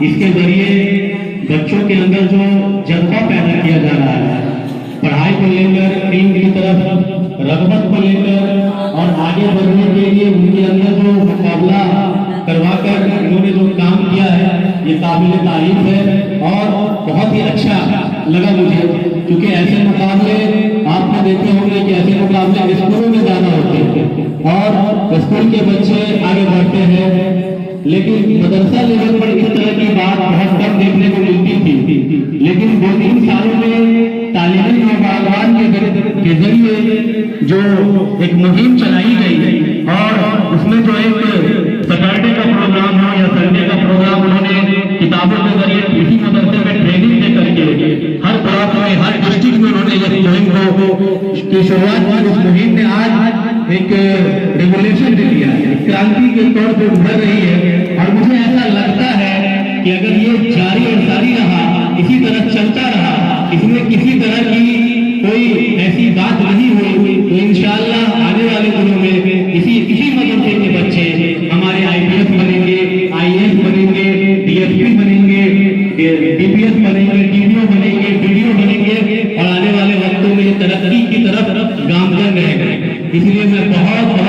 इसके जरिए बच्चों के अंदर जो जज्बा पैदा किया जा रहा है, पढ़ाई को लेकर, टीम की तरफ रगबत को लेकर और आगे बढ़ने के लिए उनके अंदर जो मुकाबला करवाकर इन्होंने जो काम किया है, ये काबिल तारीफ है और बहुत ही अच्छा लगा मुझे। क्योंकि ऐसे मुकाबले आपने देखे होंगे कि ऐसे मुकाबले स्कूलों में ज्यादा होते हैं और स्कूल के बच्चे आगे बढ़ते हैं, लेकिन मदरसा लेवल पर इस तरह की बात बहुत कम देखने को मिलती थी। लेकिन 2-3 सालों में तालीमी बागवान के जरिए जो एक मुहिम चलाई गई और उसमें जो एक सैटरडे का प्रोग्राम हो या संडे का प्रोग्राम उन्होंने किताबों के जरिए इसी मदरसे में ट्रेनिंग दे करके हर ब्लॉक में, हर डिस्ट्रिक्ट में उन्होंने ये मुहिम की शुरुआत की। उस मुहिम ने आज एक रेवोल्यूशन दे दिया है, क्रांति के तौर पर उभर रही है। और मुझे ऐसा लगता है कि अगर ये जारी और सारी रहा, इसी तरह चलता रहा, इसमें किसी तरह की कोई ऐसी बात नहीं हुई, तो इंशाअल्लाह आने वाले दिनों में इसी मदरसे के बच्चे हमारे IPS बनेंगे, IAS बनेंगे, DSP बनेंगे, DPS बनेंगे, DDO बनेंगे, BDO बनेंगे और आने वाले वक्तों में तरक्की की तरफ गामजन रहेंगे। इसलिए मैं बहुत